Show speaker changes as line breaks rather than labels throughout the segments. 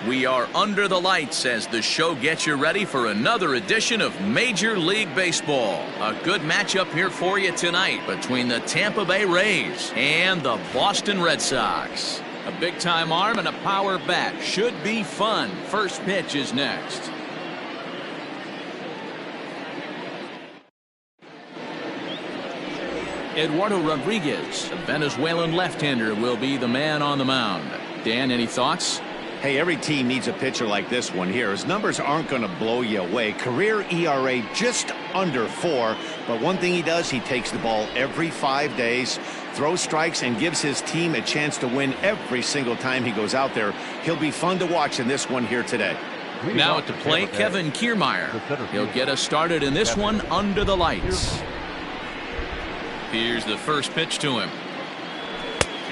We are under the lights as the show gets you ready for another edition of Major League Baseball. A good matchup here for you tonight between the Tampa Bay Rays and the Boston Red Sox. A big-time arm and a power bat. Should be fun. First pitch is next. Eduardo Rodriguez, the Venezuelan left-hander, will be the man on the mound. Dan, any thoughts?
Hey, every team needs a pitcher like this one here. His numbers aren't going to blow you away. Career ERA just under 4. But one thing he does, he takes the ball every 5 days, throws strikes, and gives his team a chance to win every single time he goes out there. He'll be fun to watch in this one here today.
Now at the plate, Kevin Kiermaier. He'll get us started in this one under the lights. Here's the first pitch to him.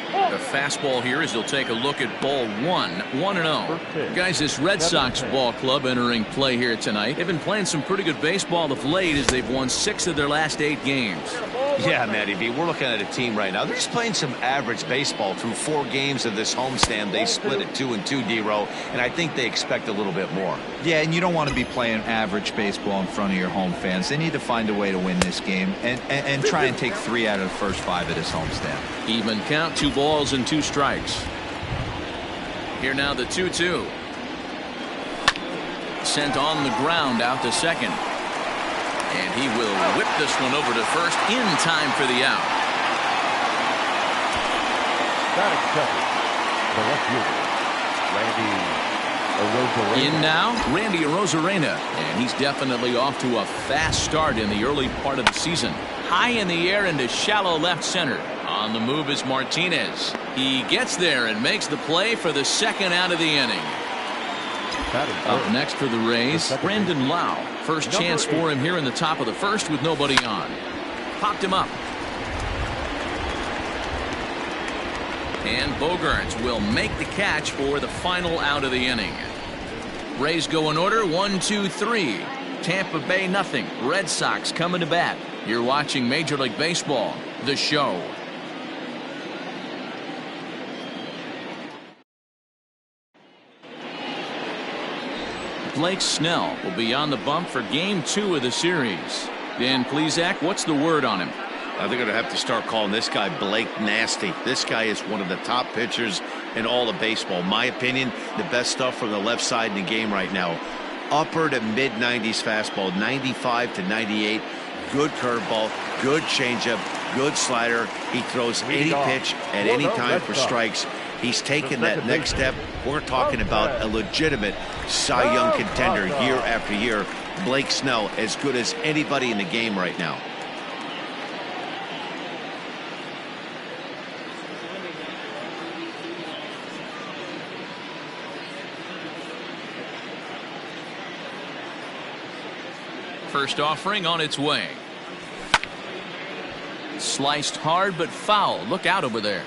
The fastball here as he'll take a look at ball 1-0. Guys, this Red Sox ball club entering play here tonight. They've been playing some pretty good baseball of late as they've won 6 of their last 8 games.
Yeah, Matty B, we're looking at a team right now. They're just playing some average baseball through 4 games of this homestand. They split it 2-2, D-Row, and I think they expect a little bit more.
Yeah, and you don't want to be playing average baseball in front of your home fans. They need to find a way to win this game and try and take 3 out of the first 5 of this homestand.
Even count, 2 balls and 2 strikes. Here now the 2-2. Sent on the ground out to second. And he will whip this one over to first in time for the out. In now, Randy Arozarena. And he's definitely off to a fast start in the early part of the season. High in the air into shallow left center. On the move is Martinez. He gets there and makes the play for the second out of the inning. Up next for the Rays, Brandon Lau. First chance for him here in the top of the first with nobody on. Popped him up. And Bogaerts will make the catch for the final out of the inning. Rays go in order 1-2-3. Tampa Bay nothing. Red Sox coming to bat. You're watching Major League Baseball, the show. Blake Snell will be on the bump for game 2 of the series. Dan Plesac, what's the word on him?
They're going to have to start calling this guy Blake Nasty. This guy is one of the top pitchers in all of baseball. My opinion, the best stuff from the left side in the game right now. Upper to mid-90s fastball, 95 to 98. Good curveball, good changeup, good slider. He throws any pitch at any time for strikes. He's taken that next step. We're talking about a legitimate Cy Young contender year after year. Blake Snell, as good as anybody in the game right now.
First offering on its way. Sliced hard but foul. Look out over there.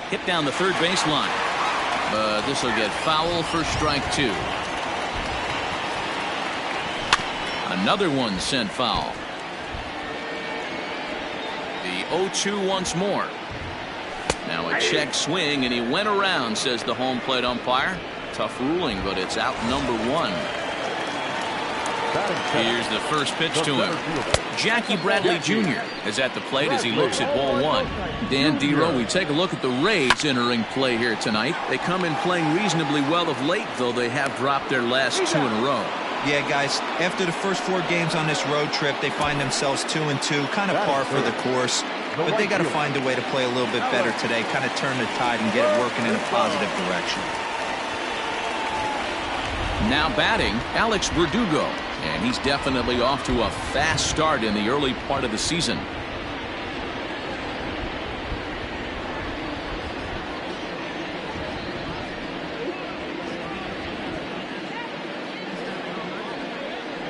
Hit down the third baseline. But this will get foul for strike 2. Another one sent foul. The 0-2 once more. Now a check swing and he went around, says the home plate umpire. Tough ruling, but it's out number 1. Here's the first pitch to him. Jackie Bradley Jr. is at the plate as he looks at ball 1. Dan D-Row, we take a look at the Rays entering play here tonight. They come in playing reasonably well of late, though they have dropped their last 2 in a row.
Yeah, guys, after the first 4 games on this road trip, they find themselves 2-2, kind of par for the course. But they got to find a way to play a little bit better today, kind of turn the tide and get it working in a positive direction.
Now batting, Alex Verdugo, and he's definitely off to a fast start in the early part of the season.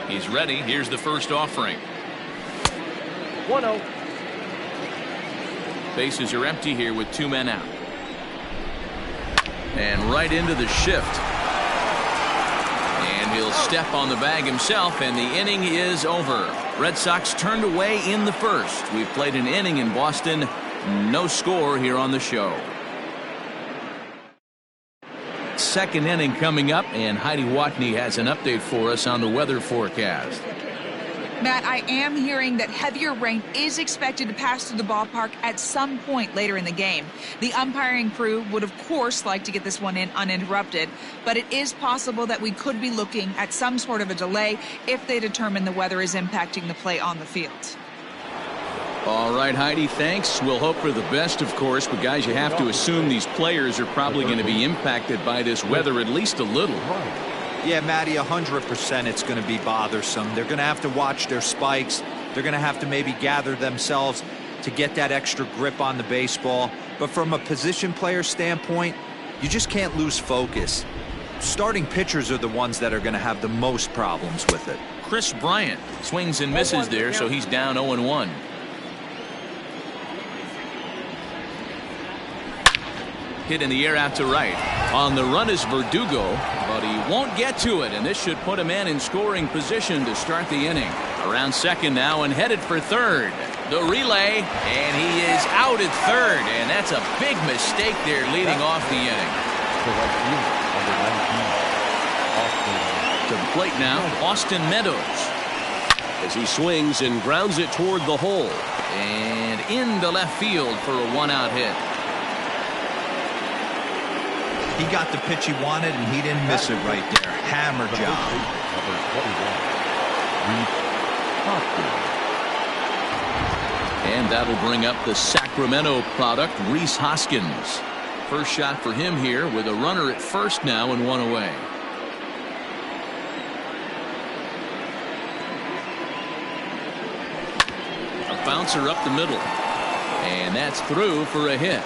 He's ready. Here's the first offering.
1-0.
Bases are empty here with 2 men out. And right into the shift. And he'll step on the bag himself, and the inning is over. Red Sox turned away in the first. We've played an inning in Boston. No score here on the show. second inning coming up, and Heidi Watney has an update for us on the weather forecast.
Matt, I am hearing that heavier rain is expected to pass through the ballpark at some point later in the game. The umpiring crew would, of course, like to get this one in uninterrupted, but it is possible that we could be looking at some sort of a delay if they determine the weather is impacting the play on the field.
All right, Heidi, thanks. We'll hope for the best, of course, but guys, you have to assume these players are probably going to be impacted by this weather at least a little.
Yeah, Matty, 100% it's going to be bothersome. They're going to have to watch their spikes. They're going to have to maybe gather themselves to get that extra grip on the baseball. But from a position player standpoint, you just can't lose focus. Starting pitchers are the ones that are going to have the most problems with it.
Chris Bryant swings and misses there, so he's down 0-1. Hit in the air out to right. On the run is Verdugo, but he won't get to it, and this should put a man in scoring position to start the inning. Around second now and headed for third. The relay, and he is out at third, and that's a big mistake there leading off the inning. To the plate now, Austin Meadows. As he swings and grounds it toward the hole. And into left field for a one-out hit.
He got the pitch he wanted, and he didn't miss it right there. Hammer job.
And that'll bring up the Sacramento product, Rhys Hoskins. First shot for him here with a runner at first now and one away. A bouncer up the middle. And that's through for a hit.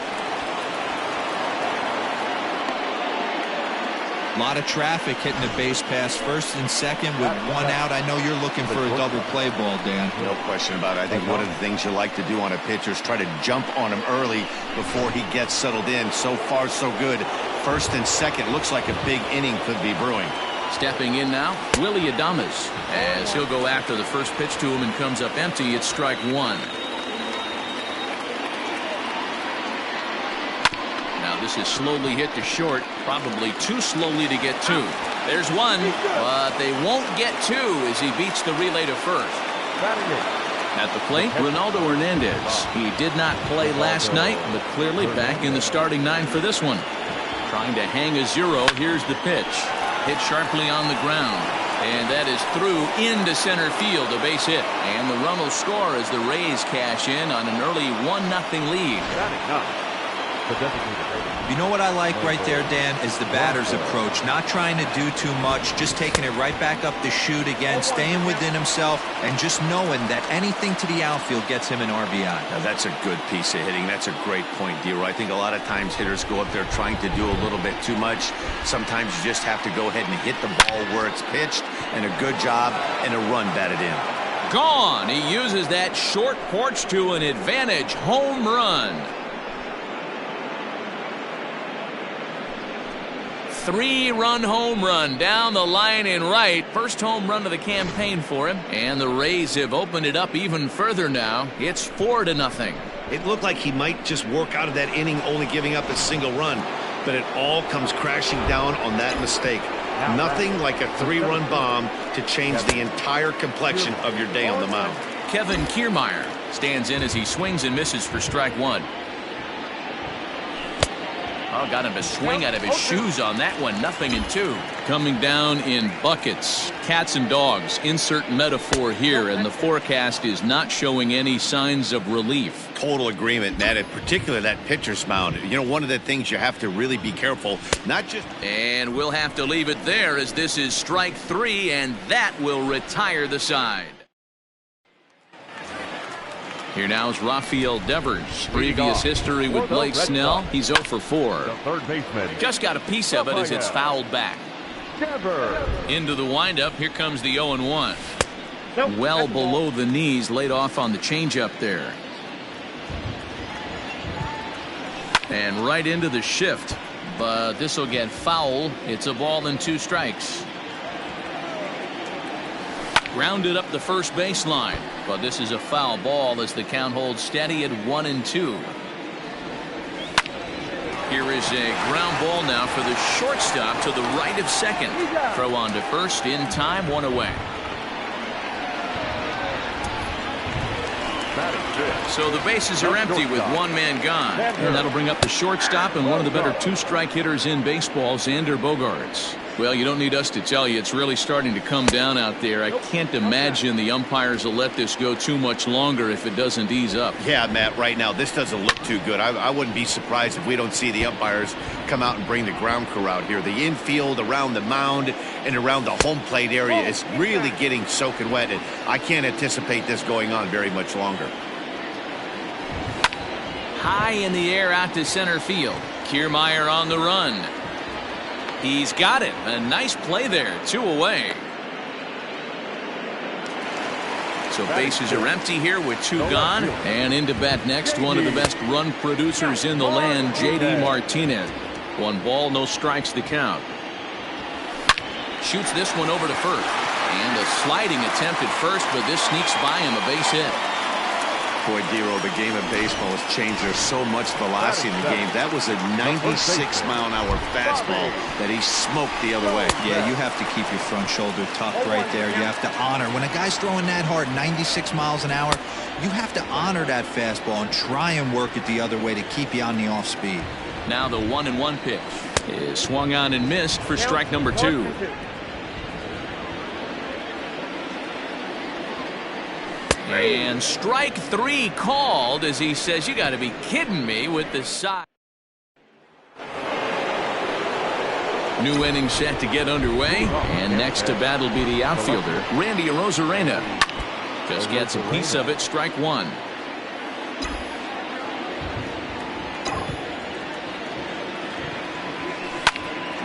A lot of traffic hitting the base pass first and second with one out. I know you're looking for a double play ball, Dan.
No question about it. I think one of the things you like to do on a pitcher is try to jump on him early before he gets settled in. So far, so good. First and second. Looks like a big inning could be brewing.
Stepping in now, Willie Adames, as he'll go after the first pitch to him and comes up empty. It's strike one. This is slowly hit to short, probably too slowly to get two. There's one, but they won't get two as he beats the relay to first. At the plate, Ronaldo Hernandez. He did not play last night, but clearly back in the starting nine for this one. Trying to hang a zero. Here's the pitch. Hit sharply on the ground. And that is through into center field, a base hit. And the run will score as the Rays cash in on an early 1-0 lead.
You know what I like right there, Dan, is the batter's approach. Not trying to do too much, just taking it right back up the chute again, staying within himself, and just knowing that anything to the outfield gets him an RBI.
Now, that's a good piece of hitting. That's a great point, D-Roy. I think a lot of times hitters go up there trying to do a little bit too much. Sometimes you just have to go ahead and hit the ball where it's pitched, and a good job, and a run batted in.
Gone. He uses that short porch to an advantage home run. 3-run home run down the line in right. First home run of the campaign for him. And the Rays have opened it up even further now. It's 4-0.
It looked like he might just work out of that inning only giving up a single run. But it all comes crashing down on that mistake. Nothing like a 3-run bomb to change the entire complexion of your day on the mound.
Kevin Kiermaier stands in as he swings and misses for strike one. Oh, got him to swing out of his shoes on that one. 0-2. Coming down in buckets. Cats and dogs. Insert metaphor here. And the forecast is not showing any signs of relief.
Total agreement, Nat. In particular, that pitcher's mound. You know, one of the things you have to really be careful. Not just.
And we'll have to leave it there as this is strike three. And that will retire the side. Here now is Rafael Devers. Previous history with Blake Snell. He's 0 for 4. Just got a piece of it as it's fouled back. Into the windup. Here comes the 0-1. Well below the knees, laid off on the changeup there. And right into the shift. But this will get foul. It's a ball and 2 strikes. Grounded up the first baseline, but this is a foul ball as the count holds steady at 1-2. Here is a ground ball now for the shortstop to the right of second. Throw on to first in time, 1 away. So the bases are empty with 1 man gone.
And that'll bring up the shortstop and one of the better 2-strike hitters in baseball, Xander Bogaerts.
Well, you don't need us to tell you it's really starting to come down out there. I can't imagine the umpires will let this go too much longer if it doesn't ease up.
Yeah, Matt, right now this doesn't look too good. I wouldn't be surprised if we don't see the umpires come out and bring the ground crew out here. The infield around the mound and around the home plate area is really getting soaking wet, and I can't anticipate this going on very much longer.
High in the air out to center field. Kiermaier on the run. He's got it. A nice play there. 2 away. So bases are empty here with 2 gone. And into bat next, one of the best run producers in the land, J.D. Martinez. 1 ball, no strikes the count. Shoots this one over to first. And a sliding attempt at first, but this sneaks by him, a base hit.
Boy, Dero, the game of baseball has changed. There's so much velocity in the game. That was a 96-mile-an-hour fastball that he smoked the other way.
Yeah, you have to keep your front shoulder tucked right there. You have to honor. When a guy's throwing that hard, 96 miles an hour, you have to honor that fastball and try and work it the other way to keep you on the off speed.
Now the 1-1 pitch is swung on and missed for strike number 2. And strike 3 called as he says, you got to be kidding me with the side. New inning set to get underway. And next to bat will be the outfielder, Randy Arozarena. Just gets a piece of it, strike 1.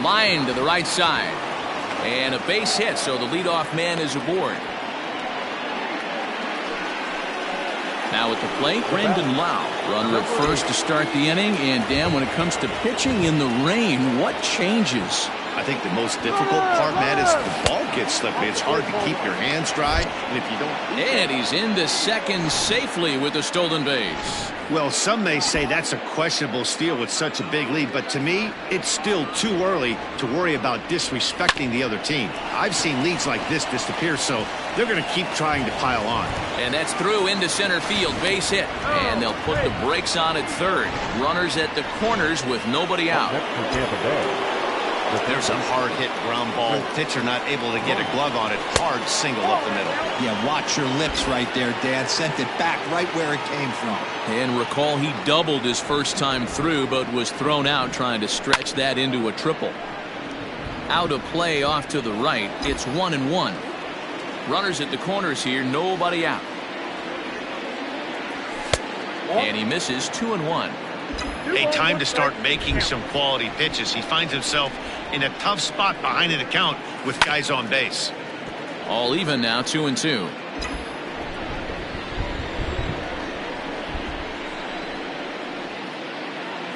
Line to the right side. And a base hit, so the leadoff man is aboard. Now at the plate, Brandon Lau. Runner at first to start the inning. And Dan, when it comes to pitching in the rain, what changes?
I think the most difficult part, Matt, is the ball gets slippery. It's hard to keep your hands dry, and if you don't...
And he's into second safely with a stolen base.
Well, some may say that's a questionable steal with such a big lead, but to me, it's still too early to worry about disrespecting the other team. I've seen leads like this disappear, so they're going to keep trying to pile on.
And that's through into center field, base hit. And they'll put the brakes on at third. Runners at the corners with nobody out.
There's a hard-hit ground ball. Pitcher not able to get a glove on it. Hard single up the middle.
Yeah, watch your lips right there, Dan. Sent it back right where it came from.
And recall he doubled his first time through, but was thrown out trying to stretch that into a triple. Out of play off to the right. It's 1-1. Runners at the corners here, nobody out. And he misses 2-1.
A time to start making some quality pitches. He finds himself in a tough spot behind an account with guys on base.
All even now, 2-2.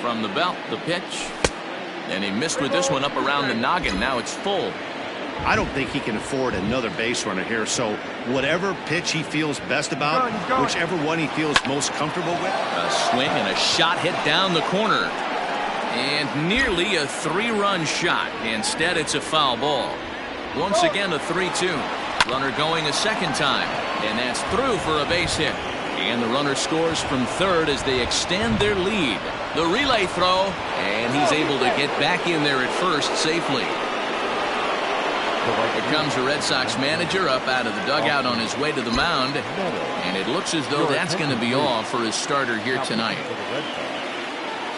From the belt, the pitch. And he missed with this one up around the noggin. Now it's full.
I don't think he can afford another base runner here, so whatever pitch he feels best about, whichever one he feels most comfortable with.
A swing and a shot hit down the corner. And nearly a 3-run shot. Instead, it's a foul ball. Once again, a 3-2. Runner going a second time. And that's through for a base hit. And the runner scores from third as they extend their lead. The relay throw, and he's able to get back in there at first safely. Here comes the Red Sox manager up out of the dugout on his way to the mound. And it looks as though that's going to be all for his starter here tonight.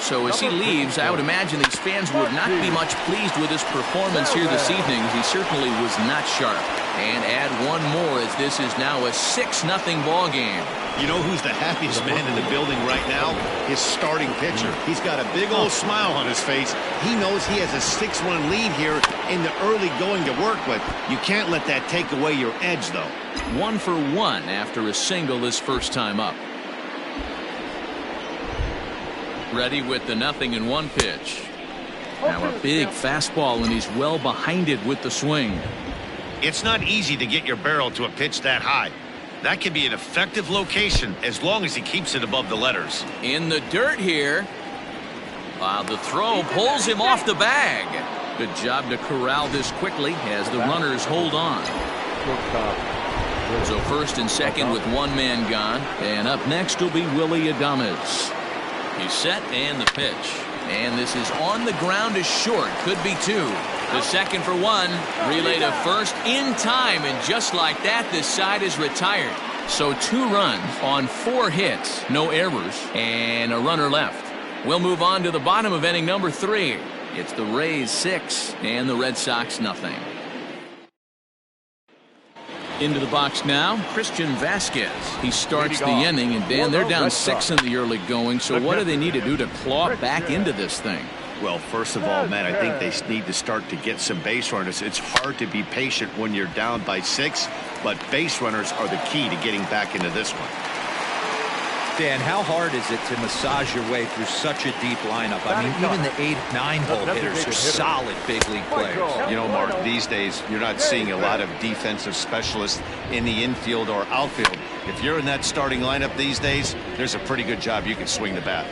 So as he leaves, I would imagine these fans would not be much pleased with his performance here this evening. He certainly was not sharp. And add one more as this is now a 6-0 ball game.
You know who's the happiest man in the building right now? His starting pitcher. He's got a big old smile on his face. He knows he has a 6-1 lead here in the early going to work with. You can't let that take away your edge, though.
1 for 1 after a single his first time up. Ready with the 0-1 pitch. Now a big fastball, and he's well behind it with the swing.
It's not easy to get your barrel to a pitch that high. That can be an effective location as long as he keeps it above the letters.
In the dirt here. The throw pulls him off the bag. Good job to corral this quickly as the runners hold on. So first and second with one man gone. And up next will be Willie Adames. He's set and the pitch. And this is on the ground is short. Could be two. The second for one. Relay to first in time. And just like that, this side is retired. So 2 runs on 4 hits. No errors. And a runner left. We'll move on to the bottom of inning number 3. It's the Rays 6 and the Red Sox nothing. Into the box now, Christian Vasquez. He starts the inning, and Dan, they're down 6 in the early going. So what do they need to do to claw back into this thing?
Well, first of all, Matt, I think they need to start to get some base runners. It's hard to be patient when you're down by 6, but base runners are the key to getting back into this one.
Dan, how hard is it to massage your way through such a deep lineup? I mean, even the 8, 9-hole hitters are solid big league players.
You know, Mark, these days you're not seeing a lot of defensive specialists in the infield or outfield. If you're in that starting lineup these days, there's a pretty good job you can swing the bat.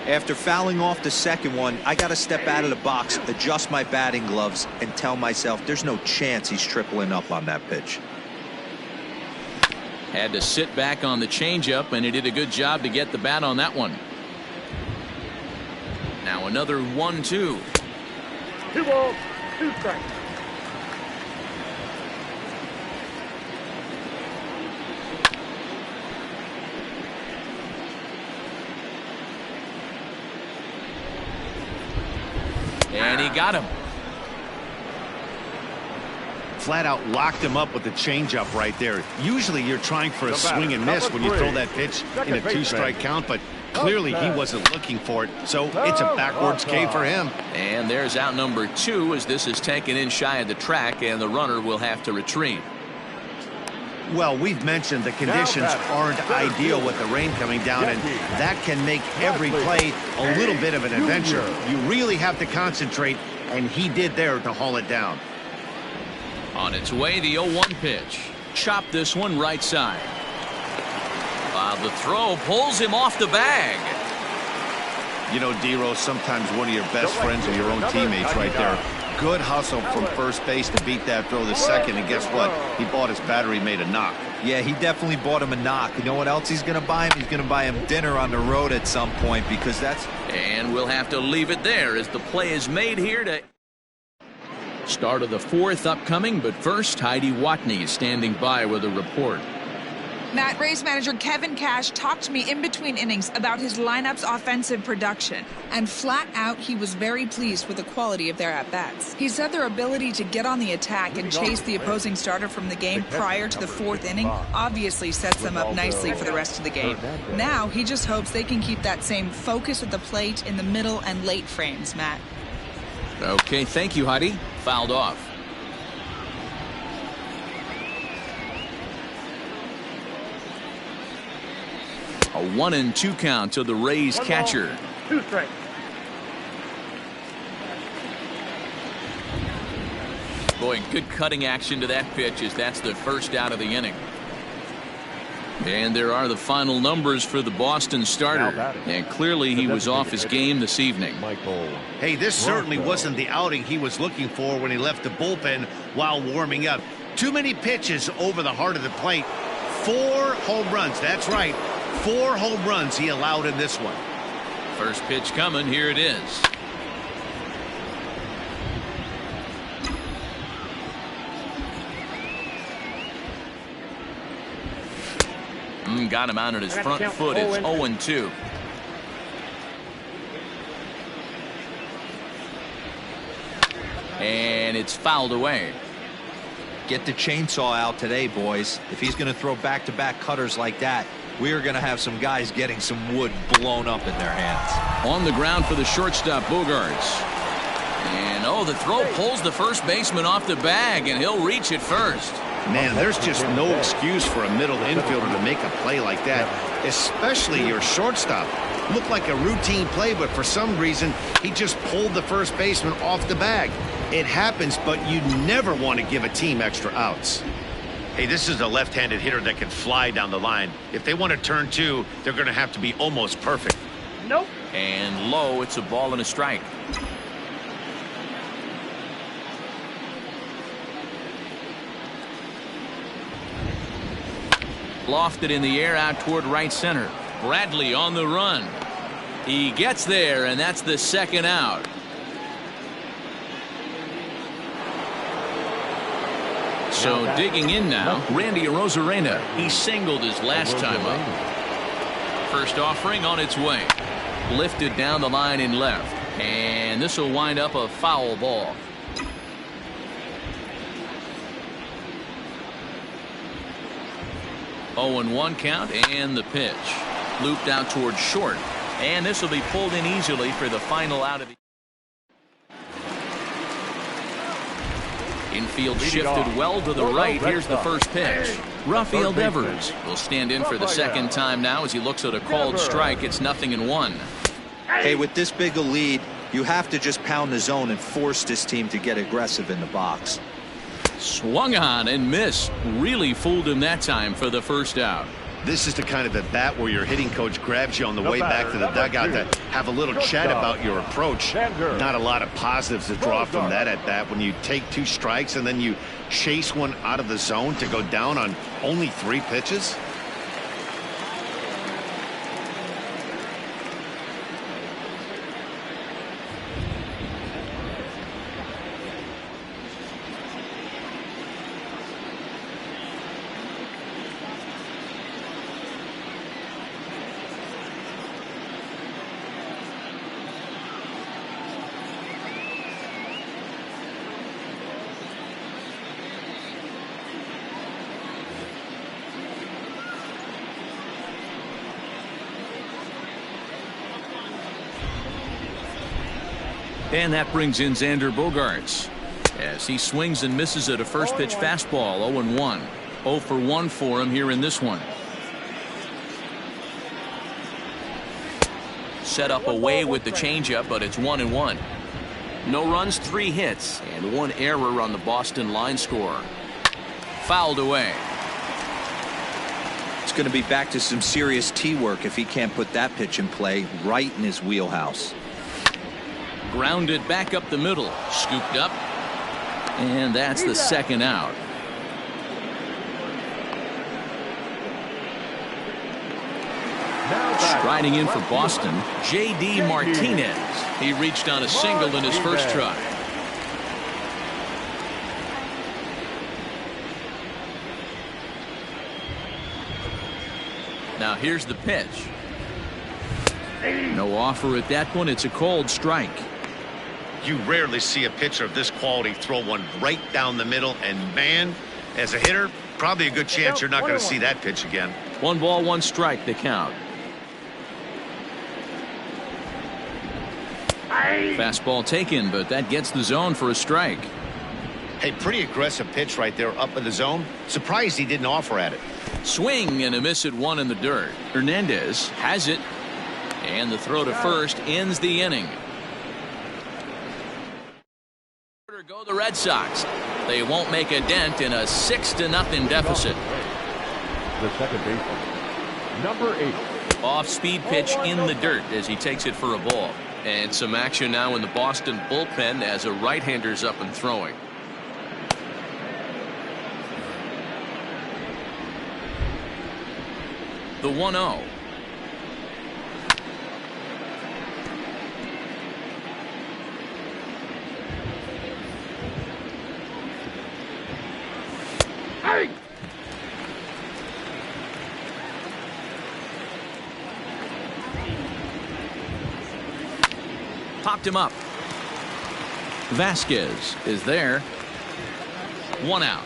After fouling off the second one, I got to step out of the box, adjust my batting gloves, and tell myself there's no chance he's tripling up on that pitch.
Had to sit back on the changeup, and he did a good job to get the bat on that one. Now another 1-2.
2 balls, 2 strikes.
And he got him.
Flat out locked him up with the changeup right there. Usually you're trying for a swing and miss when you throw that pitch in a 2-strike count, but clearly he wasn't looking for it, so it's a backwards K for him.
And there's out number 2 as this is taken in shy of the track, and the runner will have to retreat.
Well, we've mentioned the conditions aren't ideal with the rain coming down, and that can make every play a little bit of an adventure. You really have to concentrate, and he did there to haul it down.
On its way, the 0-1 pitch. Chop this one right side. The throw pulls him off the bag.
You know, D-Row, sometimes one of your best friends are your own teammates right there. Good hustle from first base to beat that throw to second, and guess what? He bought his battery made a knock.
Yeah, he definitely bought him a knock. You know what else he's going to buy him? He's going to buy him dinner on the road at some point, because that's...
And we'll have to leave it there as the play is made here to... Start of the 4th upcoming, but first, Heidi Watney is standing by with a report.
Matt, Rays manager Kevin Cash talked to me in between innings about his lineup's offensive production, and flat out he was very pleased with the quality of their at-bats. He said their ability to get on the attack and chase the opposing starter from the game prior to the 4th inning obviously sets them up nicely for the rest of the game. Now he just hopes they can keep that same focus at the plate in the middle and late frames, Matt.
Okay, thank you, Heidi. Fouled off. A 1-2 count to the Rays catcher.
2 strikes.
Boy, good cutting action to that pitch as that's the first out of the inning. And there are the final numbers for the Boston starter. And clearly he was off his game this evening.
Hey, this certainly wasn't the outing he was looking for when he left the bullpen while warming up. Too many pitches over the heart of the plate. 4 home runs. That's right. 4 home runs he allowed in this one.
First pitch coming. Here it is. Got him out on his front foot. It's 0-2. And it's fouled away.
Get the chainsaw out today, boys. If he's going to throw back-to-back cutters like that, we are going to have some guys getting some wood blown up in their hands.
On the ground for the shortstop, Bogarts. And, the throw pulls the first baseman off the bag, and he'll reach it first.
Man, there's just no excuse for a middle infielder to make a play like that, especially your shortstop. Looked like a routine play, but for some reason, he just pulled the first baseman off the bag. It happens, but you never want to give a team extra outs. Hey, this is a left-handed hitter that can fly down the line. If they want to turn 2, they're going to have to be almost perfect.
Nope.
And low, it's a ball and a strike. Lofted in the air out toward right center. Bradley on the run. He gets there, and that's the second out. So digging in now, Randy Arozarena. He singled his last time up. First offering on its way. Lifted down the line in left. And this will wind up a foul ball. Oh, and 1 count, and the pitch. Looped out towards short. And this will be pulled in easily for the final out of the infield. Shifted well to the right. Here's the first pitch. Rafael Devers will stand in for the second time now as he looks at a called strike. It's 0-1.
Hey, with this big a lead, you have to just pound the zone and force this team to get aggressive in the box.
Swung on and missed. Really fooled him that time for the first out.
This is the kind of at bat where your hitting coach grabs you on the way back to the dugout to have a little chat about your approach. Not a lot of positives to draw from that at bat when you take 2 strikes and then you chase one out of the zone to go down on only 3 pitches.
And that brings in Xander Bogaerts as he swings and misses at a first pitch fastball. 0-1. 0 for 1 for him here in this one.
Set up away with the changeup, but it's 1-1. No runs, 3 hits, and 1 error on the Boston line score. Fouled away.
It's going to be back to some serious tee work if he can't put that pitch in play right in his wheelhouse.
Grounded back up the middle. Scooped up.
And that's the second out.
Striding in for Boston, J.D. Martinez. He reached on a single in his first try. Now here's the pitch.
No offer at that one. It's a called strike.
You rarely see a pitcher of this quality throw one right down the middle, and man, as a hitter, probably a good chance you're not going to see that pitch again.
1 ball, 1 strike, the count. Fastball taken, but that gets the zone for a strike.
Hey, pretty aggressive pitch right there up in the zone. Surprised he didn't offer at it.
Swing and a miss at 1 in the dirt. Hernandez has it, and the throw to first ends the inning. Go the Red Sox. They won't make a dent in a 6-0 deficit.
The second baseman, number 8.
Off-speed pitch in the dirt as he takes it for a ball. And some action now in the Boston bullpen as a right-hander's up and throwing. The 1-0. Popped him up. Vasquez is there. 1 out.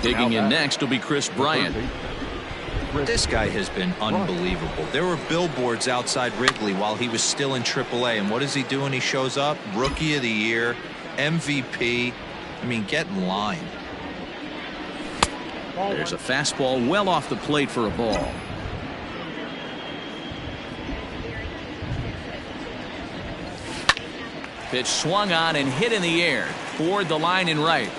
Digging in next will be Chris Bryant.
This guy has been unbelievable. There were billboards outside Wrigley while he was still in AAA, and what does he do when he shows up? Rookie of the Year, MVP. I mean, get in line.
There's a fastball well off the plate for a ball.
Pitch swung on and hit in the air toward the line in right.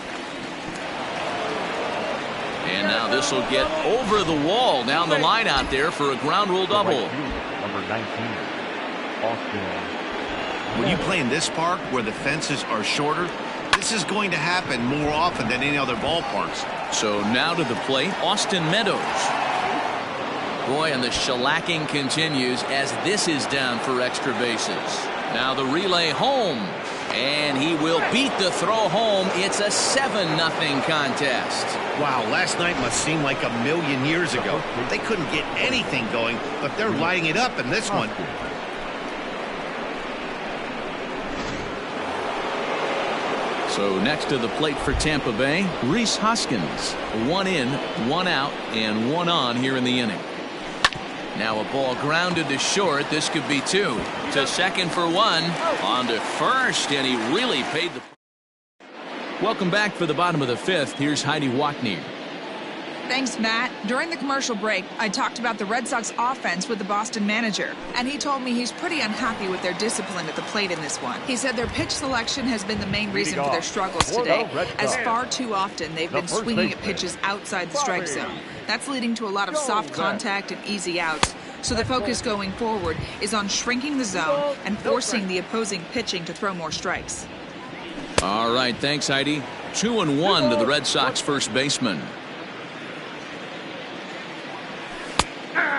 And And now this will get over the wall down the line out there for a ground rule double.
Number 19, Austin.
When you play in this park where the fences are shorter, this is going to happen more often than any other ballparks.
So now to the plate, Austin Meadows. Boy, and the shellacking continues as this is down for extra bases. Now the relay home. And he will beat the throw home. It's a 7-0 contest.
Wow, last night must seem like a million years ago. They couldn't get anything going, but they're lighting it up in this one.
So next to the plate for Tampa Bay, Rhys Hoskins. 1 in, 1 out, and 1 on here in the inning. Now a ball grounded to short. This could be 2. To second for 1. On to first, and he really paid the... Welcome back for the bottom of the 5th. Here's Heidi Watney.
Thanks, Matt. During the commercial break, I talked about the Red Sox offense with the Boston manager, and he told me he's pretty unhappy with their discipline at the plate in this one. He said their pitch selection has been the main reason for their struggles today, as far too often they've been swinging at pitches outside the strike zone. That's leading to a lot of soft contact and easy outs. So the focus going forward is on shrinking the zone and forcing the opposing pitching to throw more strikes.
All right, thanks, Heidi. 2-1 to the Red Sox first baseman.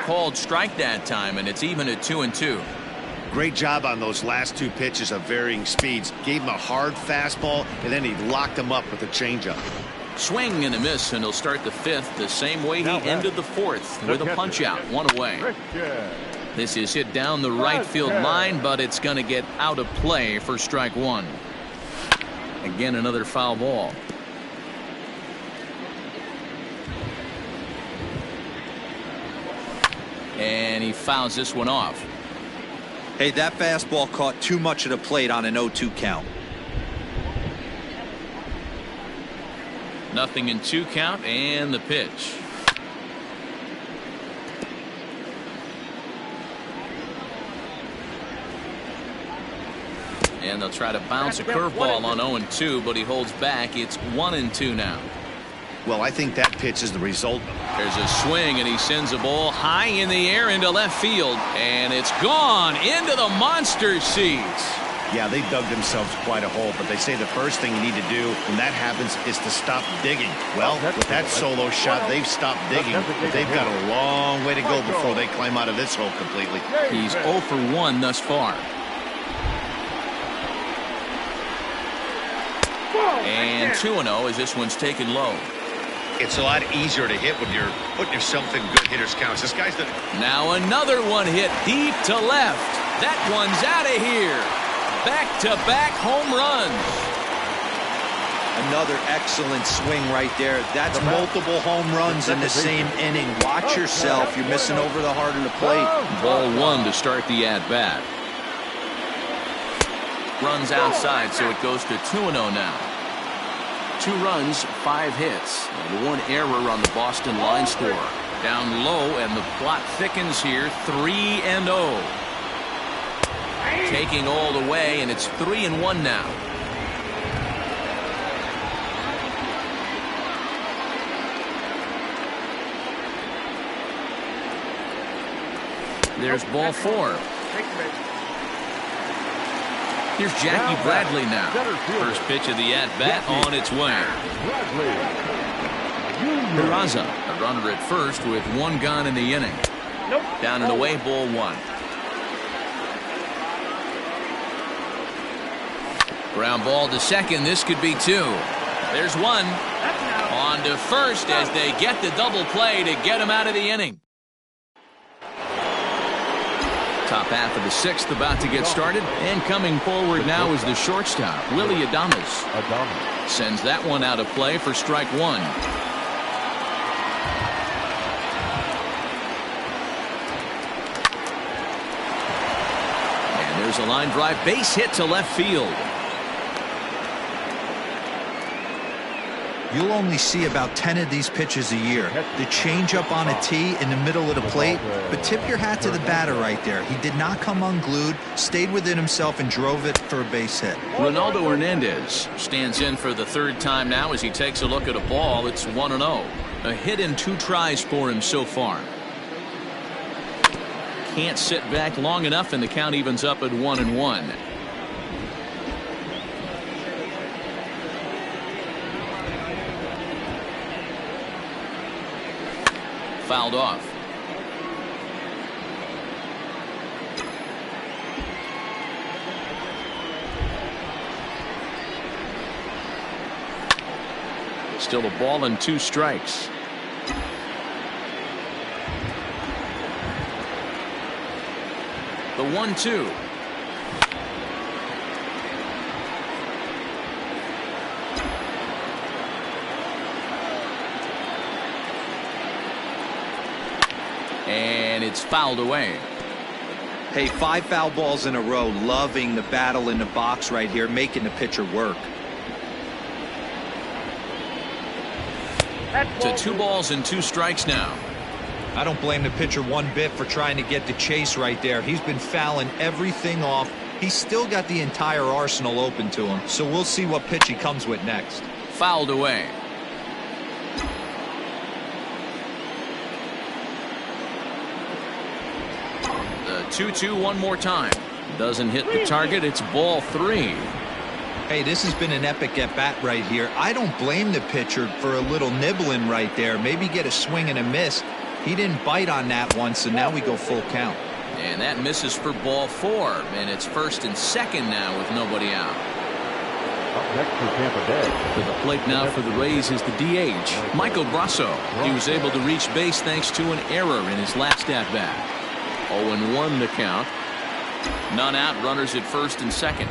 Called strike that time, and it's even at 2-2.
Great job on those last 2 pitches of varying speeds. Gave him a hard fastball, and then he locked him up with a changeup.
Swing and a miss, and he'll start the 5th the same way he ended the 4th with a punch out, 1 away. This is hit down the right field line, but it's going to get out of play for strike 1. Again, another foul ball. And he fouls this one off.
Hey, that fastball caught too much of the plate on an 0-2 count.
Nothing in 2 count, and the pitch. And they'll try to bounce a curveball on 0-2, but he holds back. It's 1-2 now.
Well, I think that pitch is the result.
There's a swing, and he sends a ball high in the air into left field, and it's gone into the monster seats.
Yeah, they dug themselves quite a hole, but they say the first thing you need to do when that happens is to stop digging. Well, with that solo shot, they've stopped digging, but they've got a long way to go before they climb out of this hole completely.
He's 0 for 1 thus far. And 2-0 as this one's taken low.
It's a lot easier to hit when you're putting yourself in good hitters' counts. This guy's the...
Now another one hit deep to left. That one's out of here. Back-to-back home runs.
Another excellent swing right there. That's multiple home runs in the same inning. Watch yourself. You're missing over the heart of the plate.
Ball 1 to start the at-bat. Runs outside, so it goes to 2-0 now. 2 runs, 5 hits, and 1 error on the Boston line score. Down low, and the plot thickens here. 3-0. Taking all the way, and it's 3-1 now. There's ball 4. Here's Jackie Bradley now. First pitch of the at-bat on its way. Peraza, a runner at first with 1 gone in the inning. Down and away, ball 1. Ground ball to second. This could be 2. There's 1. On to first as they get the double play to get him out of the inning. Top half of the 6th about to get started, and coming forward now is the shortstop, Willie Adames. Sends that one out of play for strike 1. And there's a line drive base hit to left field.
You'll only see about 10 of these pitches a year. The changeup on a tee in the middle of the plate, but tip your hat to the batter right there. He did not come unglued, stayed within himself, and drove it for a base hit.
Ronaldo Hernandez stands in for the 3rd time now as he takes a look at a ball. It's 1-0.
A hit in 2 tries for him so far. Can't sit back long enough, and the count evens up at 1-1. Fouled off. Still a ball and 2 strikes. The 1-2. And it's fouled away.
Hey, 5 foul balls in a row. Loving the battle in the box right here, making the pitcher work.
To 2 balls and 2 strikes now.
I don't blame the pitcher one bit for trying to get the chase right there. He's been fouling everything off. He's still got the entire arsenal open to him. So we'll see what pitch he comes with next.
Fouled away. The 2-2 one more time. Doesn't hit the target. It's ball 3.
Hey, this has been an epic at-bat right here. I don't blame the pitcher for a little nibbling right there. Maybe get a swing and a miss. He didn't bite on that one, so now we go full count.
And that misses for ball 4. And it's 1st and 2nd now with nobody out.
Up next for Tampa Bay.
To the plate now for the Rays is the DH, Michael Brasso. He was able to reach base thanks to an error in his last at-bat. 0-1 the count. None out, runners at 1st and 2nd.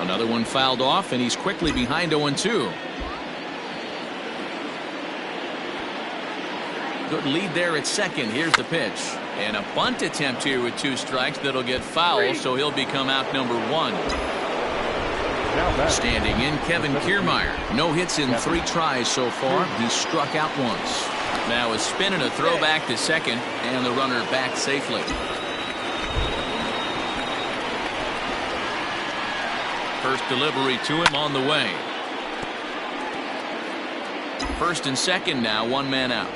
Another one fouled off, and he's quickly behind 0-2. Good lead there at 2nd. Here's the pitch. And a bunt attempt here with 2 strikes that'll get fouled, so he'll become out number 1. Standing in, Kevin Kiermaier. No hits in 3 tries so far. He struck out once. Now a spin and a throw back to 2nd, and the runner back safely. First delivery to him on the way. 1st and 2nd now, 1 man out.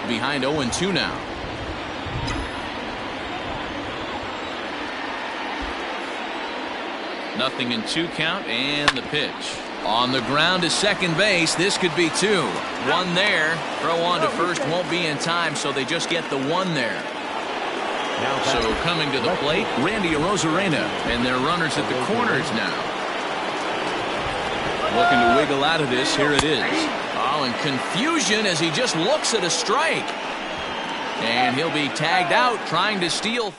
Behind 0-2 now. Nothing in 2 count, and the pitch. On the ground to 2nd base. This could be 2. 1 there. Throw on to 1st won't be in time, so they just get the 1 there. So coming to the plate, Randy Arozarena, and their runners at the corners now. Looking to wiggle out of this. Here it is. Oh, and confusion as he just looks at a strike. And he'll be tagged out trying to steal.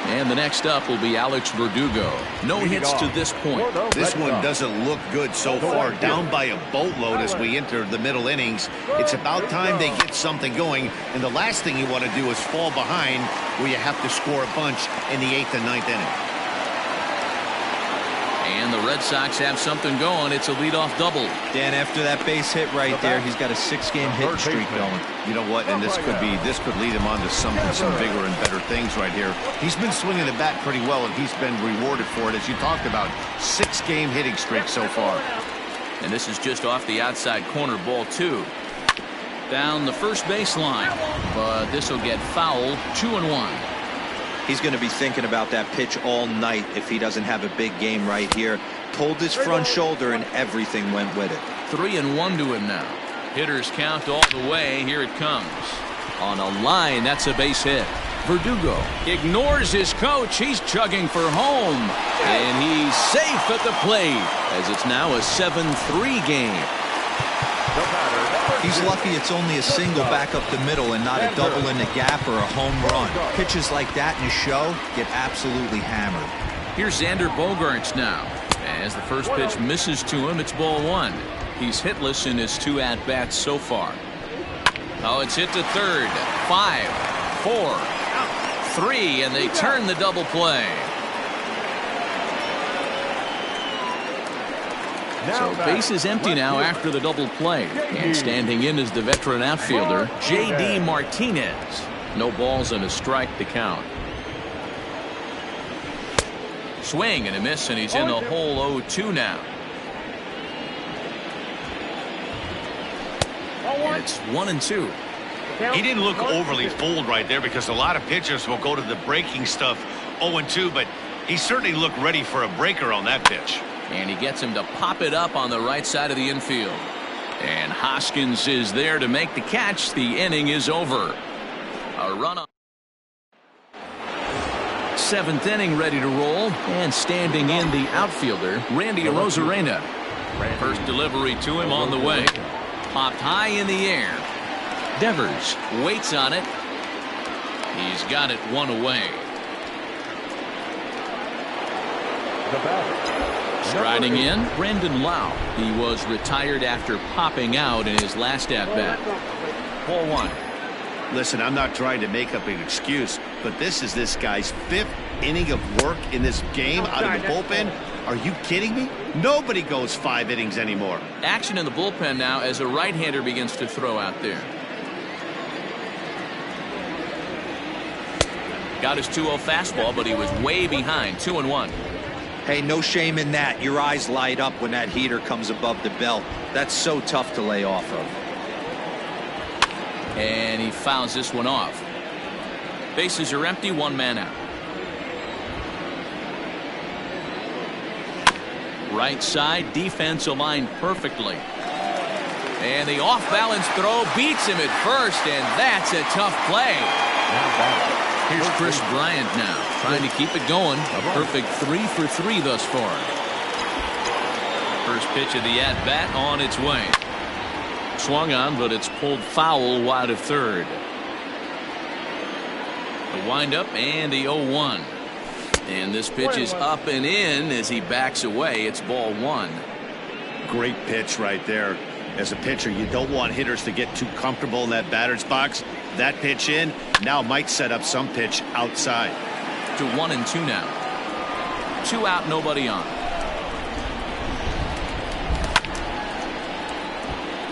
And the next up will be Alex Verdugo. No hits to this point.
This one doesn't look good so far. Down by a boatload as we enter the middle innings. It's about time they get something going. And the last thing you want to do is fall behind where you have to score a bunch in the 8th and 9th inning.
And the Red Sox have something going. It's a leadoff double.
Dan, after that base hit right there, he's got a 6-game hit streak going.
You know what? And this could lead him on to some bigger and better things right here. He's been swinging the bat pretty well, and he's been rewarded for it, as you talked about. 6-game hitting streak so far.
And this is just off the outside corner, ball 2. Down the first baseline, but this will get fouled. 2-1.
He's going to be thinking about that pitch all night if he doesn't have a big game right here. Pulled his front shoulder and everything went with it.
3-1 to him now. Hitters count all the way. Here it comes. On a line, that's a base hit. Verdugo ignores his coach. He's chugging for home. And he's safe at the plate as it's now a 7-3 game.
He's lucky it's only a single back up the middle and not a double in the gap or a home run. Pitches like that in a show get absolutely hammered.
Here's Xander Bogaerts now. As the first pitch misses to him, it's ball 1. He's hitless in his 2 at-bats so far. Oh, it's hit to 3rd. 5, 4, 3, and they turn the double play.
So base is empty now after the double play. And standing in is the veteran outfielder, J.D. Martinez. No balls and a strike to count. Swing and a miss, and he's in the hole 0-2 now. And it's 1-2.
He didn't look overly fooled right there because a lot of pitchers will go to the breaking stuff 0-2, but he certainly looked ready for a breaker on that pitch.
And he gets him to pop it up on the right side of the infield. And Hoskins is there to make the catch. The inning is over. A run on. Seventh inning ready to roll. And standing in the outfielder, Randy Arozarena. First delivery to him on the way. Popped high in the air. Devers waits on it. He's got it one away. Striding in, Brendan Lau. He was retired after popping out in his last at-bat. Ball one.
Listen, I'm not trying to make up an excuse, but this is this guy's 5th inning of work in this game out of the bullpen. Are you kidding me? Nobody goes 5 innings anymore.
Action in the bullpen now as a right-hander begins to throw out there. Got his 2-0 fastball, but he was way behind. 2-1.
Hey, no shame in that. Your eyes light up when that heater comes above the belt. That's so tough to lay off of.
And he fouls this one off. Bases are empty, 1 man out. Right side, defense aligned perfectly. And the off-balance throw beats him at first, and that's a tough play. Here's Chris Bryant now, trying to keep it going. A perfect 3 for 3 thus far. First pitch of the at-bat on its way. Swung on, but it's pulled foul wide of third. The windup and the 0-1. And this pitch is up and in as he backs away. It's ball 1.
Great pitch right there. As a pitcher, you don't want hitters to get too comfortable in that batter's box. That pitch in now might set up some pitch outside.
To 1-2 now. 2 out, nobody on.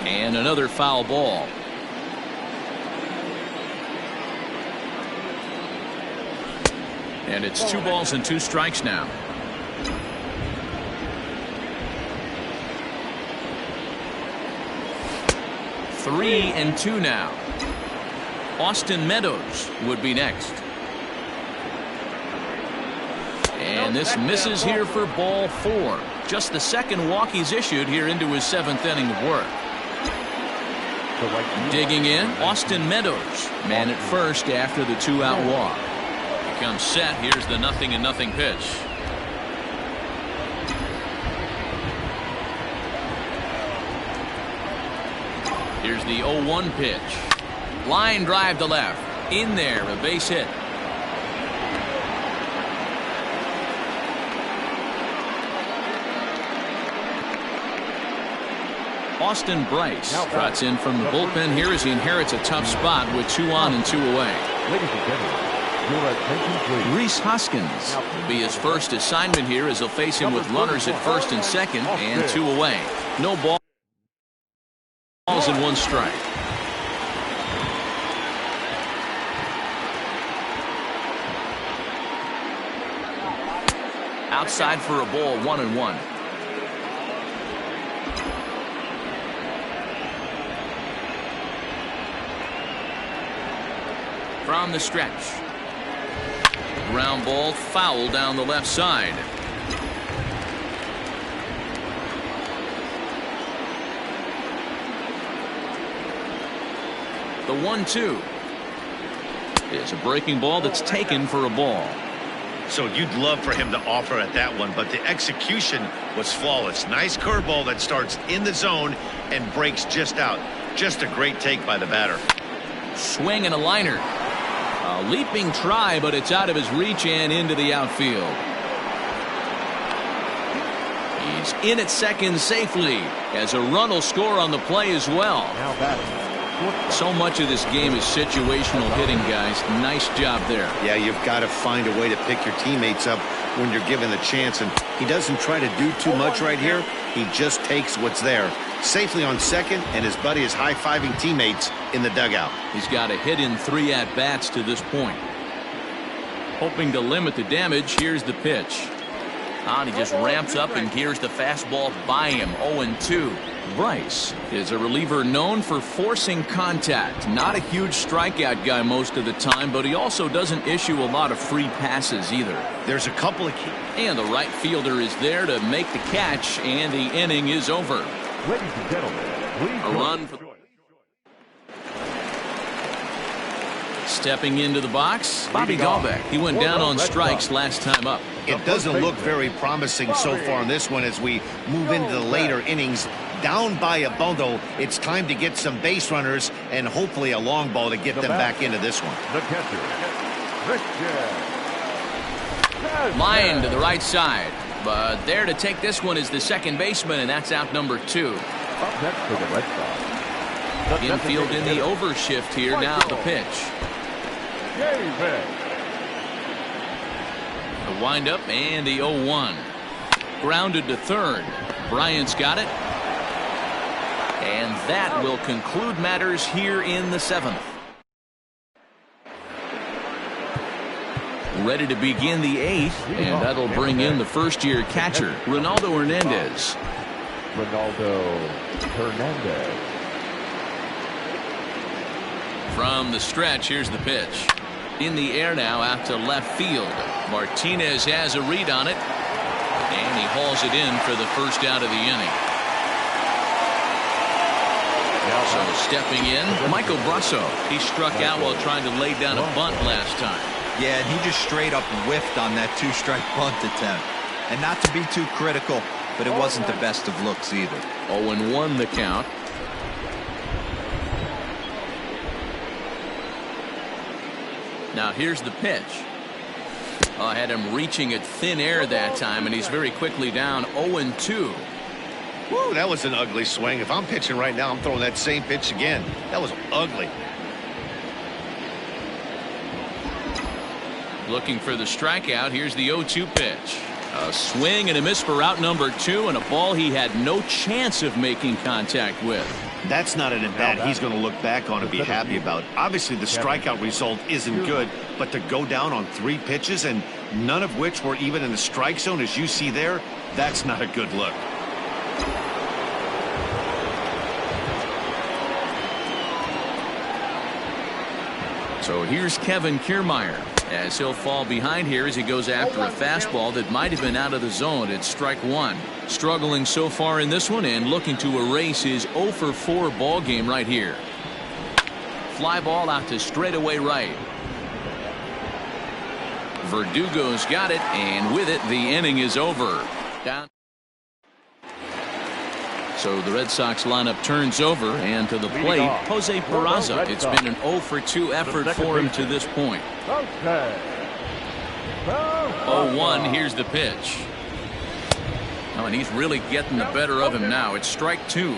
And another foul ball. And it's 2 balls and 2 strikes now. Three and 2 now. Austin Meadows would be next. And this misses here for ball 4. Just the second walk he's issued here into his 7th inning of work. Digging in, Austin Meadows. Man at first after the 2-out walk. He comes set. Here's the 0-0 pitch. Here's the 0-1 pitch. Line drive to left. In there, a base hit. Austin Bryce trots in from the bullpen here as he inherits a tough spot with 2 on and 2 away.
Ladies and gentlemen, your attention please.
Reese Hoskins will be his first assignment here as he'll face him with runners at first and second and 2 away. No balls and 1 strike. Outside for a ball, 1-1. From the stretch. Ground ball foul down the left side. The 1-2 is a breaking ball that's taken for a ball.
So you'd love for him to offer at that one, but the execution was flawless. Nice curveball that starts in the zone and breaks just out. Just a great take by the batter.
Swing and a liner. A leaping try, but it's out of his reach and into the outfield. He's in at second safely as a run will score on the play as well.
Now batting.
So much of this game is situational hitting, guys. Nice job there.
Yeah, you've got to find a way to pick your teammates up when you're given the chance, and he doesn't try to do too much right here. He just takes what's there. Safely on second, and his buddy is high-fiving teammates in the dugout.
He's got a hit in 3 at-bats to this point. Hoping to limit the damage, here's the pitch. And he just ramps up and gears the fastball by him. 0-2. Bryce is a reliever known for forcing contact. Not a huge strikeout guy most of the time, but he also doesn't issue a lot of free passes either.
There's a couple of key.
And the right fielder is there to make the catch, and the inning is over.
Ladies and gentlemen, please
A run for stepping into the box, Bobby Dahlbeck. He went down on strikes last time up.
It doesn't look very promising so far in this one as we move into the later innings. Down by a bundle, it's time to get some base runners and hopefully a long ball to get them back into this one.
the catcher, Christian.
Line to the right side. But there to take this one is the second baseman, and that's out number 2.
Up next for the Red Sox. The
Infield in the
hitter,
overshift here. Now the pitch.
David.
The windup and the 0-1. Grounded to third. Bryant's got it. And that will conclude matters here in the 7th. Ready to begin the 8th, and that'll bring in the first-year catcher, Ronaldo Hernandez.
Ronaldo Hernandez.
From the stretch, here's the pitch. In the air now, out to left field. Martinez has a read on it, and he hauls it in for the first out of the inning. So stepping in, Michael Brasso. He struck out while trying to lay down a bunt last time.
Yeah, and he just straight up whiffed on that 2-strike bunt attempt. And not to be too critical, but it wasn't the best of looks either.
0-1 the count. Now here's the pitch. I had him reaching at thin air that time, and he's very quickly down. 0-2.
Woo, that was an ugly swing. If I'm pitching right now, I'm throwing that same pitch again. That was ugly.
Looking for the strikeout. Here's the 0-2 pitch. A swing and a miss for out number 2, and a ball he had no chance of making contact with.
That's not an at-bat he's going to look back on and be happy about. Obviously, the strikeout result isn't good, but to go down on 3 pitches and none of which were even in the strike zone, as you see there, that's not a good look.
So here's Kevin Kiermaier, as he'll fall behind here as he goes after a fastball that might have been out of the zone. It's strike 1. Struggling so far in this one and looking to erase his 0-for-4 ball game right here. Fly ball out to straightaway right. Verdugo's got it, and with it, the inning is over. Down. So the Red Sox lineup turns over, and to the plate, Jose Peraza. It's been an 0-for-2 effort for him to this point. 0-1, here's the pitch. Oh, and he's really getting the better of him now. It's strike 2.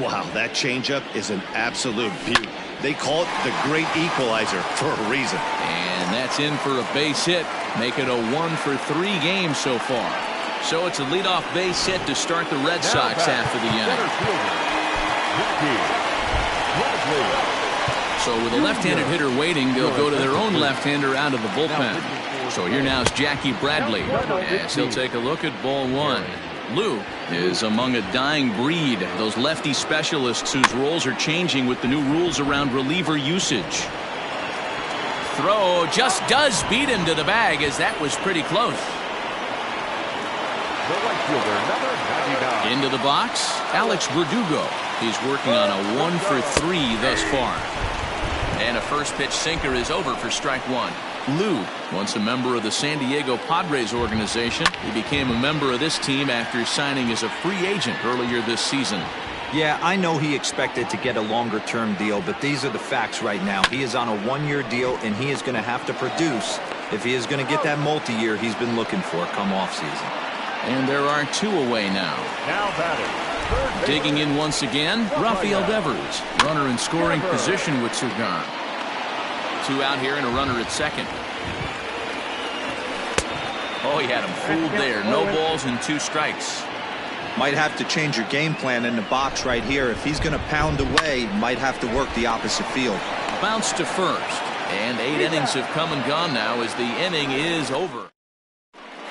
Wow, that changeup is an absolute beaut. They call it the great equalizer for a reason.
And that's in for a base hit. Make it a 1-for-3 game so far. So it's a leadoff base hit to start the Red Sox half of the inning. So with a left-handed hitter waiting, they'll go to their own left-hander out of the bullpen. So here now is Jackie Bradley, as he'll take a look at ball 1. Lou is among a dying breed, those lefty specialists whose roles are changing with the new rules around reliever usage. Throw just does beat him to the bag, as that was pretty close. Into the box, Alex Verdugo. He's working on a 1-for-3 thus far. And a first pitch sinker is over for strike 1. Lou, once a member of the San Diego Padres organization, he became a member of this team after signing as a free agent earlier this season.
Yeah, I know he expected to get a longer-term deal, but these are the facts right now. He is on a 1-year deal, and he is going to have to produce if he is going to get that multi-year he's been looking for come off-season.
And there are 2 away now. Digging in once again, Rafael Devers. Runner in scoring position with 2 gone. 2 out here and a runner at second. Oh, he had him fooled there. No balls and 2 strikes.
Might have to change your game plan in the box right here. If he's going to pound away, might have to work the opposite field.
Bounce to first. And 8 innings have come and gone now as the inning is over.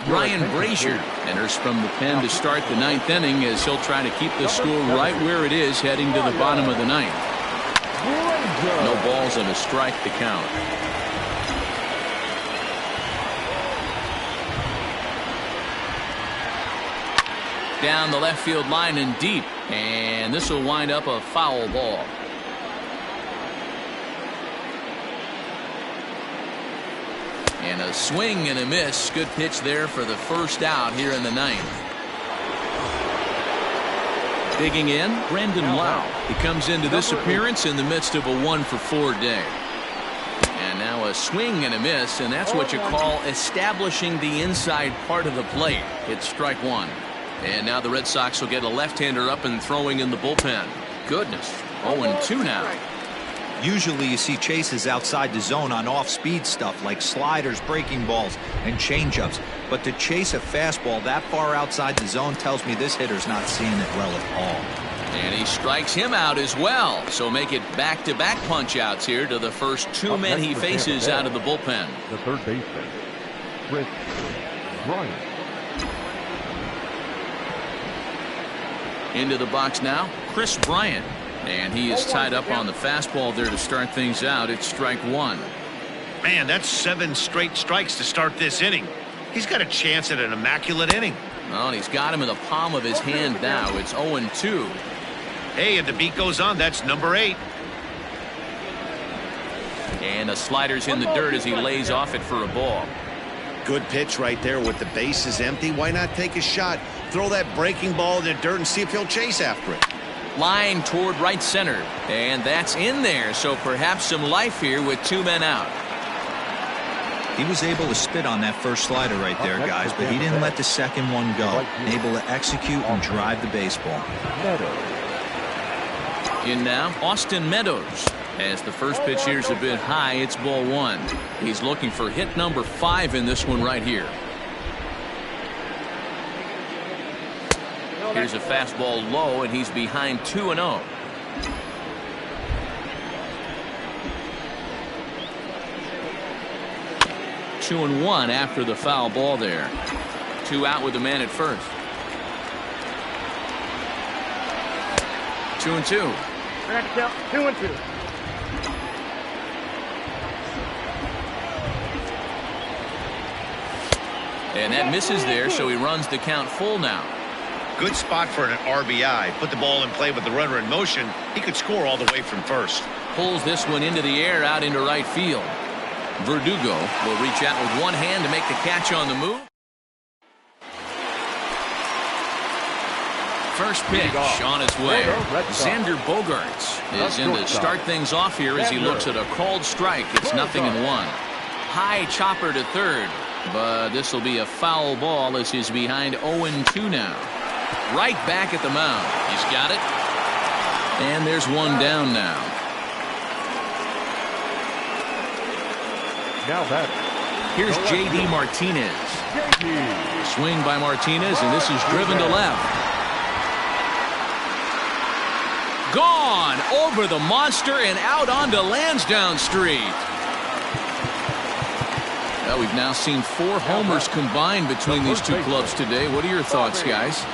Ryan Brazier enters from the pen to start the 9th inning as he'll try to keep the score right where it is heading to the bottom of the 9th. No balls and a strike to count. Down the left field line and deep, and this will wind up a foul ball. And a swing and a miss. Good pitch there for the first out here in the 9th. Digging in, Brendan Lau. He comes into this appearance in the midst of a 1-for-4 day. And now a swing and a miss, and that's what you call establishing the inside part of the plate. It's strike 1. And now the Red Sox will get a left-hander up and throwing in the bullpen. Goodness, 0-2 now.
Usually you see chases outside the zone on off-speed stuff like sliders, breaking balls, and changeups. But to chase a fastball that far outside the zone tells me this hitter's not seeing it well at all.
And he strikes him out as well. So make it back-to-back punch-outs here to the first 2 men he faces out of the bullpen.
The third baseman, Chris Bryant.
Into the box now, Chris Bryant. And he is tied up on the fastball there to start things out. It's strike 1.
Man, that's 7 straight strikes to start this inning. He's got a chance at an immaculate inning.
Well, and he's got him in the palm of his hand now. It's 0-2.
Hey, and the beat goes on. That's number 8.
And the slider's in the dirt as he lays off it for a ball.
Good pitch right there with the bases empty. Why not take a shot? Throw that breaking ball in the dirt and see if he'll chase after it.
Line toward right center. And that's in there. So perhaps some life here with 2 men out.
He was able to spit on that first slider right there, guys, but he didn't let the second one go. Able to execute and drive the baseball.
In now, Austin Meadows. As the first pitch here's a bit high, it's ball 1. He's looking for hit number 5 in this one right here. Here's a fastball low, and he's behind 2-0. Two and 1 after the foul ball there. 2 out with the man at first. 2-2.
2-2.
And that misses there, so he runs the count full now.
Good spot for an RBI. Put the ball in play with the runner in motion. He could score all the way from first.
Pulls this one into the air out into right field. Verdugo will reach out with one hand to make the catch on the move. First pitch on its way. Xander Bogaerts is in to start things off here as he looks at a called strike. It's 0-1. High chopper to third, but this will be a foul ball as he's behind 0-2 now. Right back at the mound. He's got it. And there's one down now.
Now that.
Here's J.D. Martinez. Swing by Martinez, and this is driven to left. Gone over the monster and out onto Lansdowne Street. Well, we've now seen 4 homers combined between these two clubs today. What are your thoughts, guys?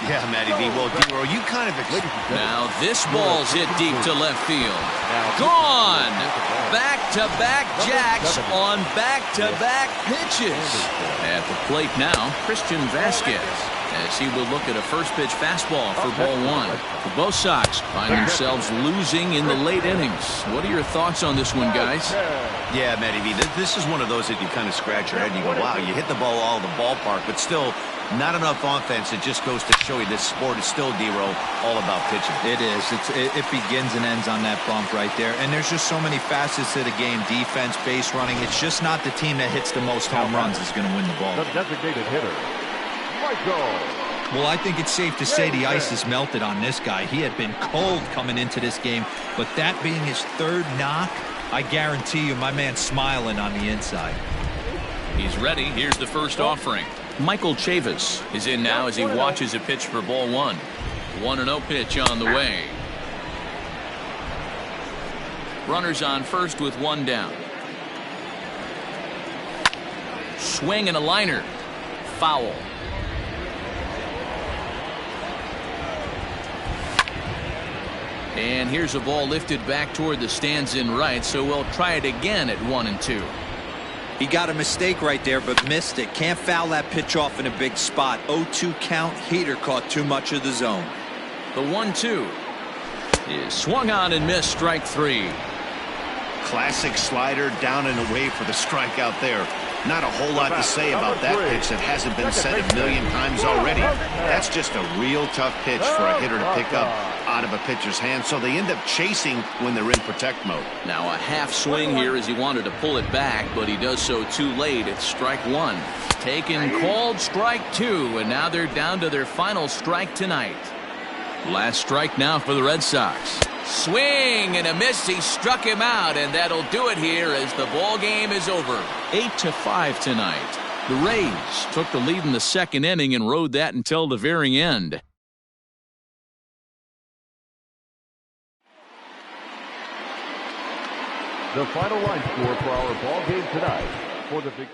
Yeah, Matty B. Well, D-Row, you kind of...
Now this ball's hit deep to left field. Gone! Back-to-back jacks on back-to-back pitches. At the plate now, Christian Vasquez, as he will look at a first pitch fastball for ball 1. Both Sox find themselves losing in the late innings. What are your thoughts on this one, guys?
Yeah, Matty B. This is one of those that you kind of scratch your head and you go, wow, you hit the ball all the ballpark, but still not enough offense. It just goes to show you this sport is still, D-Row, all about pitching.
It is. It begins and ends on that bump right there. And there's just so many facets to the game. Defense, base running. It's just not the team that hits the most home runs is going to win the ball.
The designated hitter, Michael.
Well, I think it's safe to say the ice has melted on this guy. He had been cold coming into this game, but that being his 3rd knock, I guarantee you my man's smiling on the inside.
He's ready. Here's the first offering. Michael Chavis is in now as he watches a pitch for ball one. 1-0 pitch on the way. Runners on first with one down. Swing and a liner. Foul. And here's a ball lifted back toward the stands in right, so we'll try it again at 1-2.
He got a mistake right there, but missed it. Can't foul that pitch off in a big spot. 0-2 count. Heater caught too much of the zone.
The 1-2 is swung on and missed. Strike three.
Classic slider down and away for the strikeout there. Not a whole lot to say about that pitch that hasn't been said a million times already. That's just a real tough pitch for a hitter to pick up out of a pitcher's hand, so they end up chasing when they're in protect mode.
Now a half swing here as he wanted to pull it back, but he does so too late. It's strike one. Taken, called, strike two, and now they're down to their final strike tonight. Last strike now for the Red Sox. Swing and a miss. He struck him out, and that'll do it here as the ball game is over. 8-5 tonight. The Rays took the lead in the second inning and rode that until the very end.
The final line score for our ball game tonight for the big